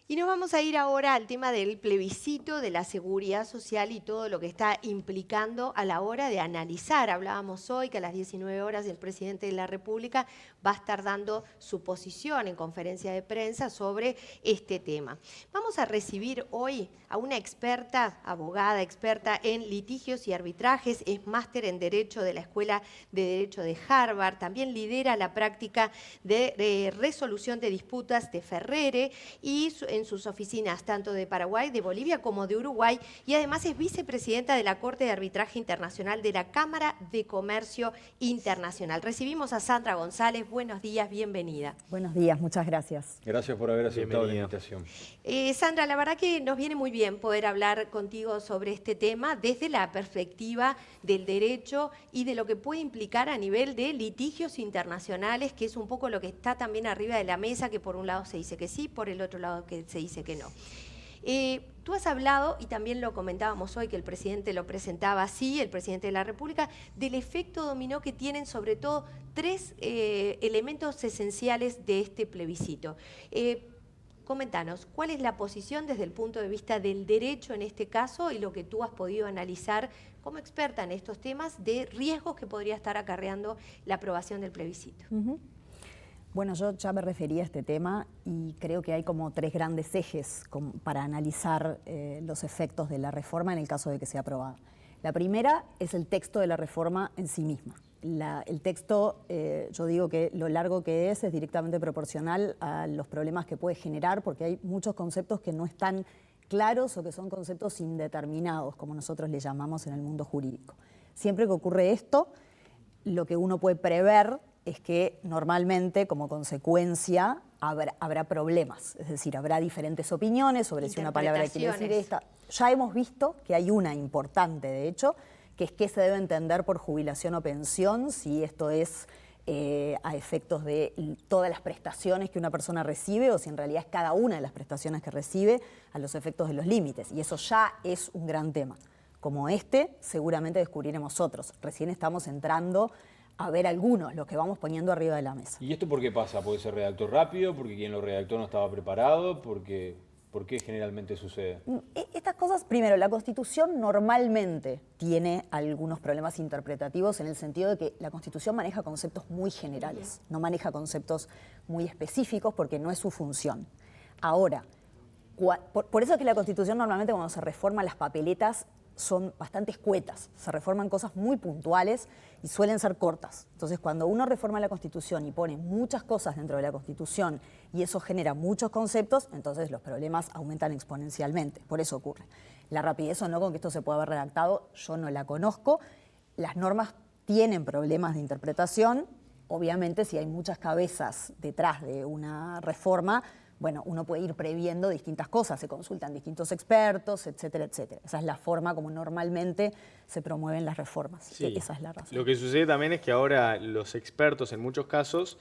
Y nos vamos a ir ahora al tema del plebiscito de la seguridad social y todo lo que está implicando a la hora de analizar. Hablábamos hoy que a las 19 horas el presidente de la República va a estar dando su posición en conferencia de prensa sobre este tema. Vamos a recibir hoy a una experta, abogada, experta en litigios y arbitrajes, es máster en Derecho de la Escuela de Derecho de Harvard, también lidera la práctica de resolución de disputas de Ferrere y en sus oficinas tanto de Paraguay, de Bolivia como de Uruguay, y además es vicepresidenta de la Corte de Arbitraje Internacional de la Cámara de Comercio Internacional. Recibimos a Sandra González. Buenos días, bienvenida. Buenos días, muchas gracias. Gracias por haber aceptado la invitación. Sandra, la verdad que nos viene muy bien poder hablar contigo sobre este tema desde la perspectiva del derecho y de lo que puede implicar a nivel de litigios internacionales, que es un poco lo que está también arriba de la mesa, que por un lado se dice que sí, por el otro lado que se dice que no. Tú has hablado, y también lo comentábamos hoy, que el presidente lo presentaba así, el presidente de la República, del efecto dominó que tienen sobre todo tres elementos esenciales de este plebiscito. Coméntanos, ¿cuál es la posición desde el punto de vista del derecho en este caso y lo que tú has podido analizar como experta en estos temas de riesgos que podría estar acarreando la aprobación del plebiscito? Bueno, yo ya me referí a este tema y creo que hay como tres grandes ejes para analizar los efectos de la reforma en el caso de que sea aprobada. La primera es el texto de la reforma en sí misma. El texto, yo digo que lo largo que es directamente proporcional a los problemas que puede generar, porque hay muchos conceptos que no están claros o que son conceptos indeterminados, como nosotros le llamamos en el mundo jurídico. Siempre que ocurre esto, lo que uno puede prever es que normalmente, como consecuencia, habrá problemas. Es decir, habrá diferentes opiniones sobre si una palabra quiere decir esta. Ya hemos visto que hay una importante, de hecho, que es qué se debe entender por jubilación o pensión, si esto es a efectos de todas las prestaciones que una persona recibe o si en realidad es cada una de las prestaciones que recibe a los efectos de los límites. Y eso ya es un gran tema. Como este, seguramente descubriremos otros. Recién estamos entrando a ver algunos, los que vamos poniendo arriba de la mesa. ¿Y esto por qué pasa? ¿Porque se redactó rápido? ¿Porque quien lo redactó no estaba preparado? ¿Por qué generalmente sucede? Estas cosas, primero, la Constitución normalmente tiene algunos problemas interpretativos en el sentido de que la Constitución maneja conceptos muy generales, no maneja conceptos muy específicos porque no es su función. Ahora, por eso es que la Constitución normalmente cuando se reforma las papeletas son bastante escuetas, se reforman cosas muy puntuales y suelen ser cortas. Entonces, cuando uno reforma la Constitución y pone muchas cosas dentro de la Constitución y eso genera muchos conceptos, entonces los problemas aumentan exponencialmente. Por eso ocurre. La rapidez o no con que esto se pueda haber redactado, yo no la conozco. Las normas tienen problemas de interpretación. Obviamente, si hay muchas cabezas detrás de una reforma, bueno, uno puede ir previendo distintas cosas, se consultan distintos expertos, etcétera, etcétera. Esa es la forma como normalmente se promueven las reformas. Sí, esa es la razón. Lo que sucede también es que ahora los expertos en muchos casos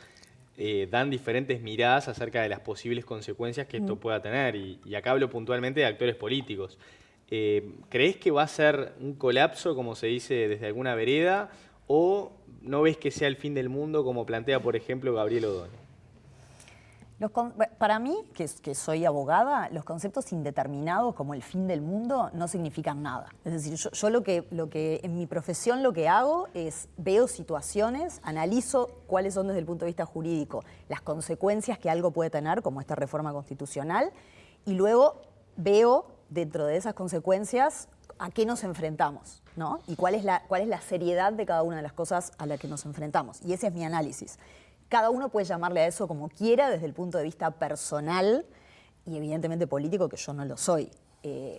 dan diferentes miradas acerca de las posibles consecuencias que esto pueda tener. Y acá hablo puntualmente de actores políticos. ¿Crees que va a ser un colapso, como se dice desde alguna vereda, o no ves que sea el fin del mundo, como plantea, por ejemplo, Gabriel Odone? Para mí, que soy abogada, los conceptos indeterminados como el fin del mundo no significan nada. Es decir, yo lo que en mi profesión lo que hago es veo situaciones, analizo cuáles son desde el punto de vista jurídico las consecuencias que algo puede tener, como esta reforma constitucional, y luego veo dentro de esas consecuencias a qué nos enfrentamos, ¿no? Y cuál es la seriedad de cada una de las cosas a las que nos enfrentamos. Y ese es mi análisis. Cada uno puede llamarle a eso como quiera desde el punto de vista personal y evidentemente político, que yo no lo soy.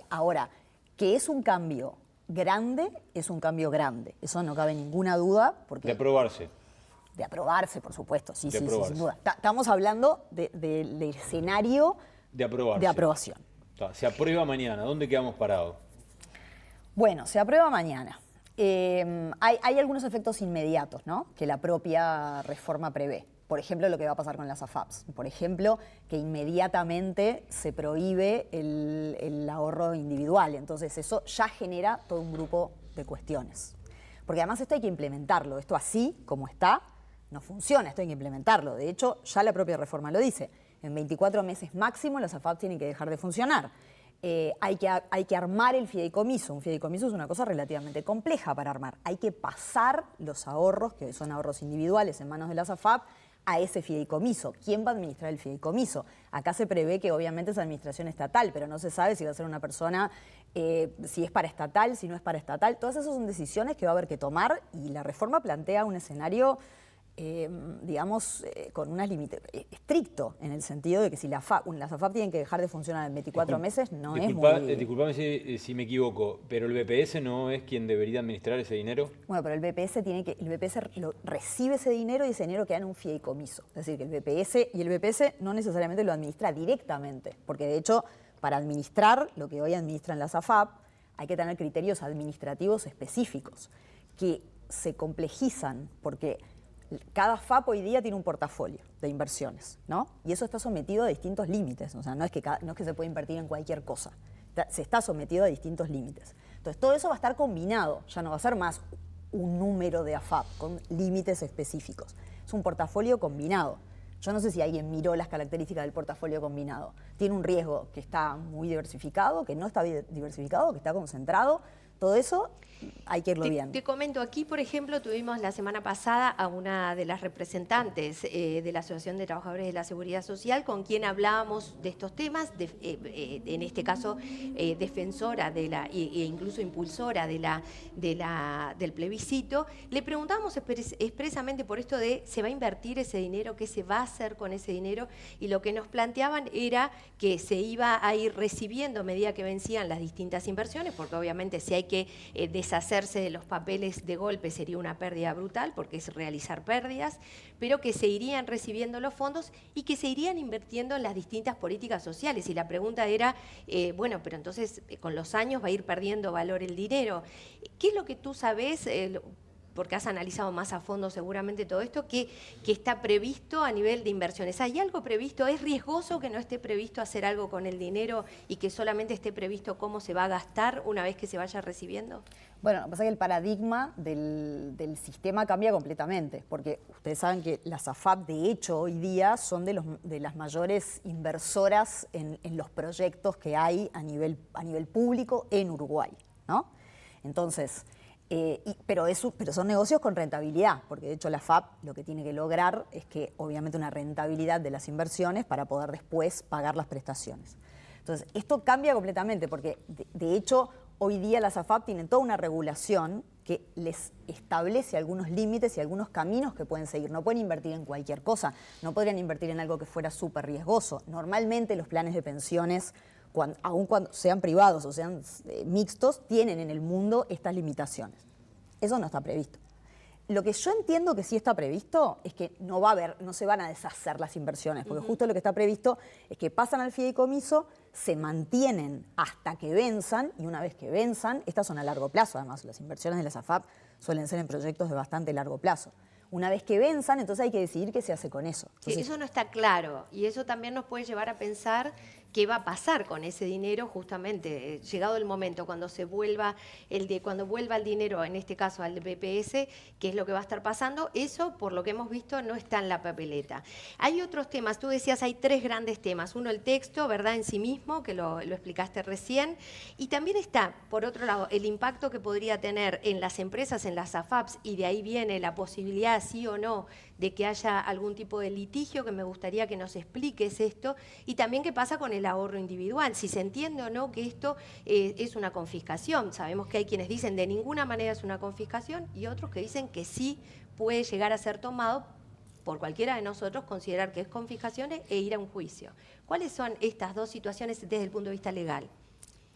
Ahora, que es un cambio grande, es un cambio grande. Eso no cabe ninguna duda. Porque de aprobarse. De aprobarse, por supuesto. Sí, de sí, aprobarse. sin duda. Estamos hablando del escenario de aprobación. Se aprueba mañana. ¿Dónde quedamos parados? Bueno, se aprueba mañana. Hay algunos efectos inmediatos, ¿no?, que la propia reforma prevé. Por ejemplo, lo que va a pasar con las AFAPs. Por ejemplo, que inmediatamente se prohíbe el ahorro individual. Entonces, eso ya genera todo un grupo de cuestiones. Porque además esto hay que implementarlo. Esto así, como está, no funciona. Esto hay que implementarlo. De hecho, ya la propia reforma lo dice. En 24 meses máximo las AFAP tienen que dejar de funcionar. Hay que armar el fideicomiso. Un fideicomiso es una cosa relativamente compleja para armar. Hay que pasar los ahorros, que son ahorros individuales en manos de las AFAP, a ese fideicomiso. ¿Quién va a administrar el fideicomiso? Acá se prevé que obviamente es administración estatal, pero no se sabe si va a ser una persona, si es paraestatal, si no es paraestatal. Todas esas son decisiones que va a haber que tomar y la reforma plantea un escenario, con unas límites estricto, en el sentido de que si las AFAP tienen que dejar de funcionar en 24 meses, no es muy... Disculpame si me equivoco, pero el BPS no es quien debería administrar ese dinero. Bueno, pero el BPS recibe ese dinero y ese dinero queda en un fideicomiso. Es decir, que el BPS no necesariamente lo administra directamente, porque de hecho, para administrar lo que hoy administran las AFAP, hay que tener criterios administrativos específicos que se complejizan porque cada FAP hoy día tiene un portafolio de inversiones, ¿no? Y eso está sometido a distintos límites. O sea, no es que se puede invertir en cualquier cosa. Se está sometido a distintos límites. Entonces, todo eso va a estar combinado. Ya no va a ser más un número de AFAP con límites específicos. Es un portafolio combinado. Yo no sé si alguien miró las características del portafolio combinado. Tiene un riesgo que está muy diversificado, que no está diversificado, que está concentrado. Todo eso hay que irlo viendo. Te comento, aquí por ejemplo tuvimos la semana pasada a una de las representantes de la Asociación de Trabajadores de la Seguridad Social con quien hablábamos de estos temas, en este caso defensora e incluso impulsora del plebiscito. Le preguntábamos expresamente por esto de ¿se va a invertir ese dinero? ¿Qué se va a hacer con ese dinero? Y lo que nos planteaban era que se iba a ir recibiendo a medida que vencían las distintas inversiones, porque obviamente si hay que deshacerse de los papeles de golpe sería una pérdida brutal, porque es realizar pérdidas, pero que se irían recibiendo los fondos y que se irían invirtiendo en las distintas políticas sociales. Y la pregunta era, bueno, pero entonces con los años va a ir perdiendo valor el dinero. ¿Qué es lo que tú sabes? Porque has analizado más a fondo seguramente todo esto, que está previsto a nivel de inversiones. ¿Hay algo previsto? ¿Es riesgoso que no esté previsto hacer algo con el dinero y que solamente esté previsto cómo se va a gastar una vez que se vaya recibiendo? Bueno, lo que pasa es que el paradigma del sistema cambia completamente, porque ustedes saben que las AFAP, de hecho, hoy día son de las mayores inversoras en los proyectos que hay a nivel público en Uruguay, ¿no? Entonces... pero son negocios con rentabilidad, porque de hecho la FAP lo que tiene que lograr es que obviamente una rentabilidad de las inversiones para poder después pagar las prestaciones. Entonces, esto cambia completamente, porque de hecho hoy día las AFAP tienen toda una regulación que les establece algunos límites y algunos caminos que pueden seguir. No pueden invertir en cualquier cosa, no podrían invertir en algo que fuera súper riesgoso. Normalmente los planes de pensiones, aun cuando sean privados o sean mixtos, tienen en el mundo estas limitaciones. Eso no está previsto. Lo que yo entiendo que sí está previsto es que no se van a deshacer las inversiones, porque justo lo que está previsto es que pasan al fideicomiso, se mantienen hasta que venzan, y una vez que venzan, estas son a largo plazo, además las inversiones de las AFAP suelen ser en proyectos de bastante largo plazo. Una vez que venzan, entonces hay que decidir qué se hace con eso. Entonces, eso no está claro y eso también nos puede llevar a pensar qué va a pasar con ese dinero justamente, llegado el momento, cuando vuelva el dinero, en este caso al BPS, qué es lo que va a estar pasando. Eso, por lo que hemos visto, no está en la papeleta. Hay otros temas, tú decías, hay tres grandes temas. Uno, el texto, ¿verdad?, en sí mismo, que lo explicaste recién, y también está, por otro lado, el impacto que podría tener en las empresas, en las AFAPs, y de ahí viene la posibilidad, sí o no, de que haya algún tipo de litigio, que me gustaría que nos expliques esto, y también qué pasa con el ahorro individual, si se entiende o no que esto es una confiscación. Sabemos que hay quienes dicen de ninguna manera es una confiscación y otros que dicen que sí puede llegar a ser tomado por cualquiera de nosotros, considerar que es confiscación e ir a un juicio. ¿Cuáles son estas dos situaciones desde el punto de vista legal?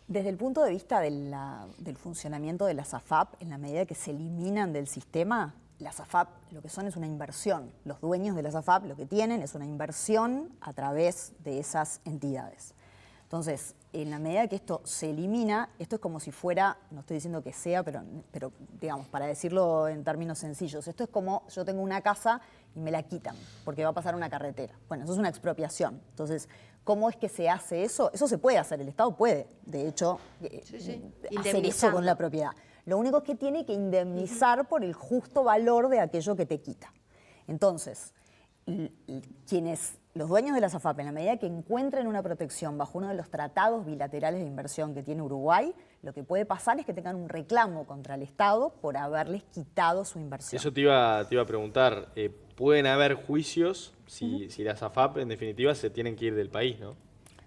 Desde el punto de vista del funcionamiento de las AFAP, en la medida que se eliminan del sistema, las AFAP lo que son es una inversión. Los dueños de las AFAP lo que tienen es una inversión a través de esas entidades. Entonces, en la medida que esto se elimina, esto es como si fuera, no estoy diciendo que sea, pero digamos, para decirlo en términos sencillos, esto es como yo tengo una casa y me la quitan porque va a pasar una carretera. Bueno, eso es una expropiación. Entonces, ¿cómo es que se hace eso? Eso se puede hacer, el Estado puede, de hecho, hacer eso con la propiedad. Lo único es que tiene que indemnizar por el justo valor de aquello que te quita. Entonces, los dueños de las AFAP, en la medida que encuentren una protección bajo uno de los tratados bilaterales de inversión que tiene Uruguay, lo que puede pasar es que tengan un reclamo contra el Estado por haberles quitado su inversión. Eso te iba a preguntar. ¿Pueden haber juicios si las AFAP, en definitiva, se tienen que ir del país, no?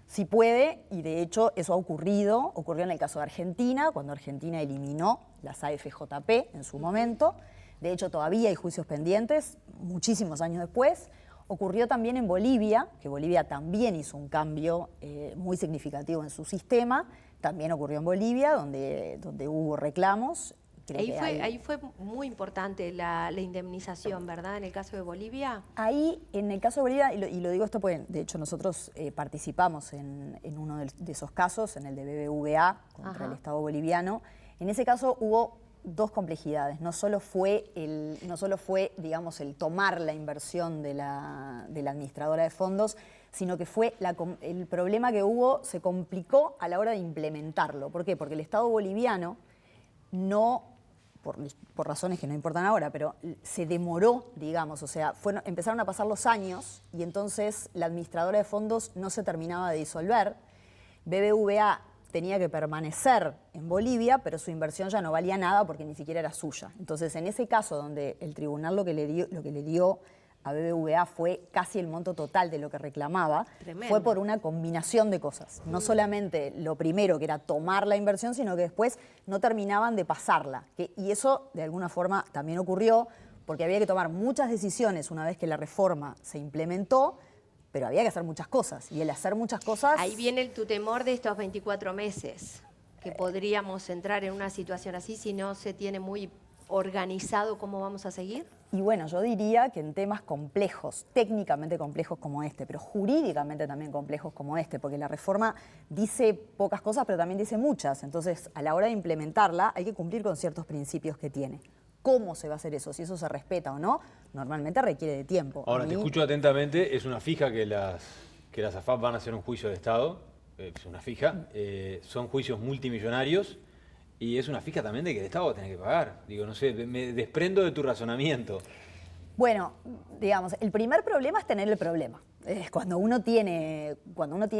Sí puede, y de hecho eso ocurrió en el caso de Argentina, cuando Argentina eliminó las AFJP en su momento. De hecho, todavía hay juicios pendientes, muchísimos años después. Ocurrió también en Bolivia, que Bolivia también hizo un cambio muy significativo en su sistema. También ocurrió en Bolivia, donde hubo reclamos. Ahí fue muy importante la indemnización, ¿verdad? En el caso de Bolivia. Ahí, en el caso de Bolivia, y lo digo esto porque de hecho nosotros participamos en uno de esos casos, en el de BBVA contra el Estado boliviano. En ese caso hubo dos complejidades. No solo fue, digamos, el tomar la inversión de la administradora de fondos, sino que fue el problema que hubo se complicó a la hora de implementarlo. ¿Por qué? Porque el Estado boliviano no, por razones que no importan ahora, pero se demoró, digamos, o sea, empezaron a pasar los años y entonces la administradora de fondos no se terminaba de disolver. BBVA tenía que permanecer en Bolivia, pero su inversión ya no valía nada porque ni siquiera era suya. Entonces, en ese caso donde el tribunal lo que le dio a BBVA fue casi el monto total de lo que reclamaba, Tremendo. Fue por una combinación de cosas. No solamente lo primero, que era tomar la inversión, sino que después no terminaban de pasarla. Y eso, de alguna forma, también ocurrió porque había que tomar muchas decisiones una vez que la reforma se implementó, pero había que hacer muchas cosas. Y el hacer muchas cosas... Ahí viene tu temor de estos 24 meses, que podríamos entrar en una situación así si no se tiene muy organizado cómo vamos a seguir. Y bueno, yo diría que en temas complejos, técnicamente complejos como este, pero jurídicamente también complejos como este, porque la reforma dice pocas cosas, pero también dice muchas. Entonces, a la hora de implementarla, hay que cumplir con ciertos principios que tiene. ¿Cómo se va a hacer eso? Si eso se respeta o no, normalmente requiere de tiempo. Ahora, te escucho atentamente, es una fija que las AFAP van a hacer un juicio de Estado, es una fija, son juicios multimillonarios y es una fija también de que el Estado va a tener que pagar. Digo, no sé, me desprendo de tu razonamiento. Bueno, digamos, el primer problema es tener el problema. Cuando uno tiene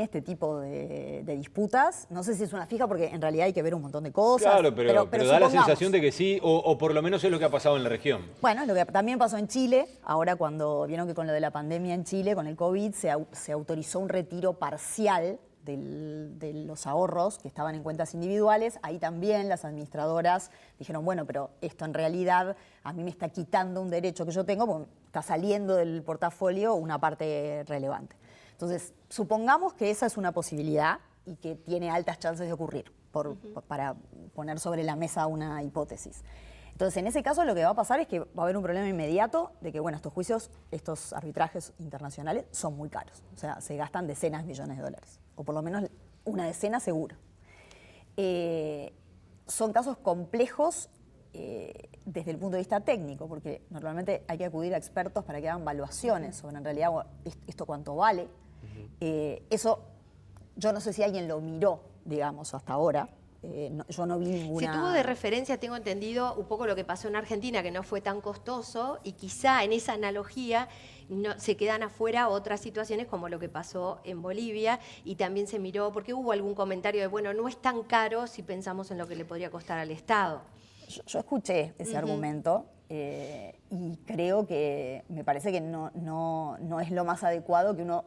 este tipo de disputas, no sé si es una fija porque en realidad hay que ver un montón de cosas. Claro, pero da la sensación de que sí, o por lo menos es lo que ha pasado en la región. Bueno, lo que también pasó en Chile, ahora cuando vieron que con lo de la pandemia en Chile, con el COVID, se autorizó un retiro parcial de los ahorros que estaban en cuentas individuales. Ahí también las administradoras dijeron, bueno, pero esto en realidad a mí me está quitando un derecho que yo tengo, porque está saliendo del portafolio una parte relevante. Entonces, supongamos que esa es una posibilidad y que tiene altas chances de ocurrir, para poner sobre la mesa una hipótesis. Entonces, en ese caso lo que va a pasar es que va a haber un problema inmediato de que, bueno, estos juicios, estos arbitrajes internacionales son muy caros. O sea, se gastan decenas de millones de dólares, o por lo menos una decena seguro. Son casos complejos desde el punto de vista técnico, porque normalmente hay que acudir a expertos para que hagan evaluaciones sobre en realidad esto cuánto vale. Eso, yo no sé si alguien lo miró, digamos, hasta ahora. Yo no vi ninguna... Se tuvo de referencia, tengo entendido, un poco lo que pasó en Argentina, que no fue tan costoso, y quizá en esa analogía no, se quedan afuera otras situaciones como lo que pasó en Bolivia, y también se miró, porque hubo algún comentario de, bueno, no es tan caro si pensamos en lo que le podría costar al Estado. Yo escuché ese argumento y creo que me parece que no es lo más adecuado que uno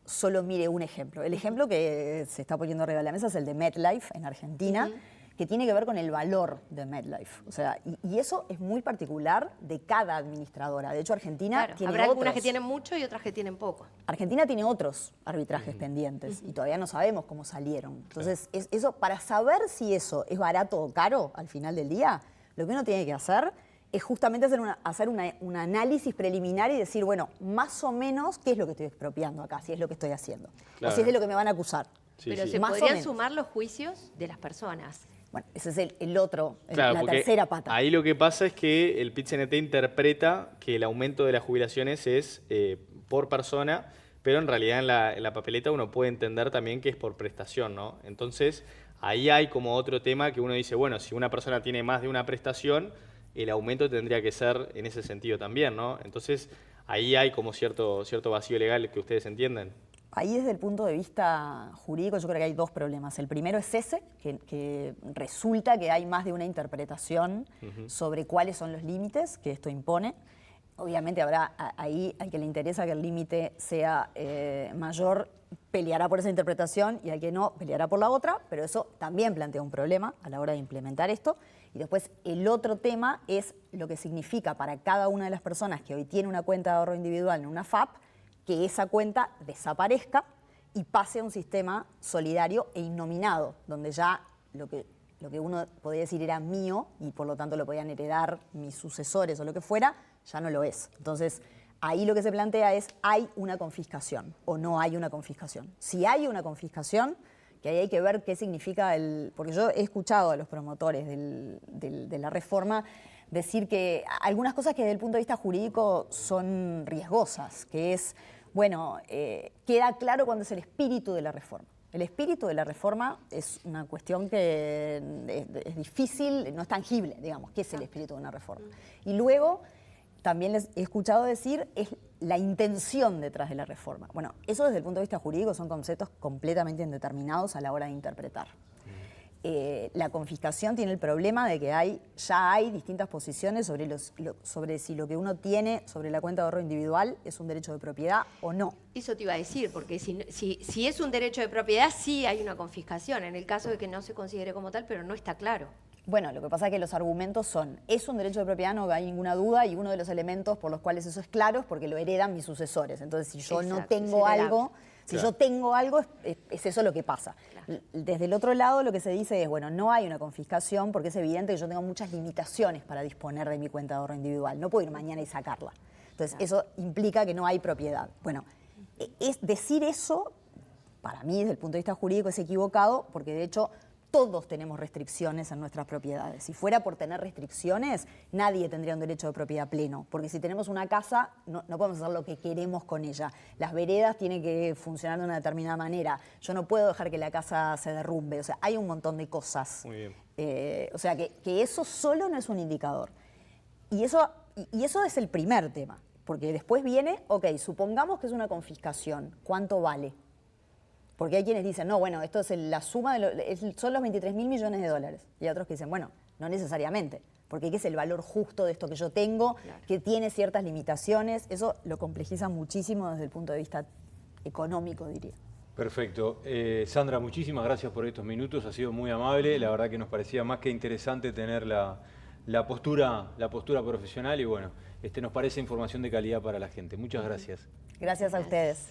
solo mire un ejemplo. El ejemplo que se está poniendo arriba de la mesa es el de MetLife en Argentina, que tiene que ver con el valor de MetLife. O sea, y eso es muy particular de cada administradora. De hecho, Argentina tiene habrá algunas que tienen mucho y otras que tienen poco. Argentina tiene otros arbitrajes pendientes y todavía no sabemos cómo salieron. Entonces, eso, para saber si eso es barato o caro al final del día, lo que uno tiene que hacer es justamente hacer un análisis preliminar y decir, bueno, más o menos, ¿qué es lo que estoy expropiando acá? Si es lo que estoy haciendo. Claro. O si es de lo que me van a acusar. Sí, Pero sí. se Más o podrían menos. sumar los juicios de las personas. Bueno, ese es el otro, Claro, la porque tercera pata. ahí lo que pasa es que el PIT-CNT interpreta que el aumento de las jubilaciones es por persona, pero en realidad en la papeleta uno puede entender también que es por prestación, ¿no? Entonces, ahí hay como otro tema que uno dice, bueno, si una persona tiene más de una prestación, el aumento tendría que ser en ese sentido también, ¿no? Entonces, ahí hay como cierto vacío legal que ustedes entienden. Ahí desde el punto de vista jurídico yo creo que hay dos problemas. El primero es ese, que resulta que hay más de una interpretación sobre cuáles son los límites que esto impone. Obviamente habrá ahí al que le interesa que el límite sea mayor, peleará por esa interpretación, y al que no, peleará por la otra, pero eso también plantea un problema a la hora de implementar esto. Y después el otro tema es lo que significa para cada una de las personas que hoy tiene una cuenta de ahorro individual en una FAP, que esa cuenta desaparezca y pase a un sistema solidario e innominado, donde ya lo que uno podría decir era mío y por lo tanto lo podían heredar mis sucesores o lo que fuera, ya no lo es. Entonces, ahí lo que se plantea es, ¿hay una confiscación o no hay una confiscación? Si hay una confiscación, que ahí hay que ver qué significa porque yo he escuchado a los promotores de la reforma decir que algunas cosas que desde el punto de vista jurídico son riesgosas, que es, bueno, queda claro cuándo es el espíritu de la reforma. El espíritu de la reforma es una cuestión que es difícil, no es tangible, digamos, ¿qué es el espíritu de una reforma? Y luego, también les he escuchado decir, es la intención detrás de la reforma. Bueno, eso desde el punto de vista jurídico son conceptos completamente indeterminados a la hora de interpretar. La confiscación tiene el problema de que ya hay distintas posiciones sobre si lo que uno tiene sobre la cuenta de ahorro individual es un derecho de propiedad o no. Eso te iba a decir, porque si es un derecho de propiedad, sí hay una confiscación, en el caso de que no se considere como tal, pero no está claro. Bueno, lo que pasa es que los argumentos son, es un derecho de propiedad, no hay ninguna duda, y uno de los elementos por los cuales eso es claro es porque lo heredan mis sucesores. Entonces, si yo no tengo algo, yo tengo algo, es eso lo que pasa. Claro. Desde el otro lado lo que se dice es, bueno, no hay una confiscación porque es evidente que yo tengo muchas limitaciones para disponer de mi cuenta de ahorro individual. No puedo ir mañana y sacarla. Entonces, eso implica que no hay propiedad. Bueno, decir eso, para mí, desde el punto de vista jurídico, es equivocado porque, de hecho, todos tenemos restricciones en nuestras propiedades. Si fuera por tener restricciones, nadie tendría un derecho de propiedad pleno. Porque si tenemos una casa, no podemos hacer lo que queremos con ella. Las veredas tienen que funcionar de una determinada manera. Yo no puedo dejar que la casa se derrumbe. O sea, hay un montón de cosas. Muy bien. O sea, que eso solo no es un indicador. Y eso es el primer tema. Porque después viene, ok, supongamos que es una confiscación. ¿Cuánto vale? Porque hay quienes dicen, no, bueno, esto es la suma, son los 23.000 millones de dólares. Y hay otros que dicen, bueno, no necesariamente, porque ¿qué es el valor justo de esto que yo tengo? Claro. Que tiene ciertas limitaciones. Eso lo complejiza muchísimo desde el punto de vista económico, diría. Perfecto. Sandra, muchísimas gracias por estos minutos. Ha sido muy amable. La verdad que nos parecía más que interesante tener la postura profesional y bueno, nos parece información de calidad para la gente. Muchas gracias. Gracias a ustedes.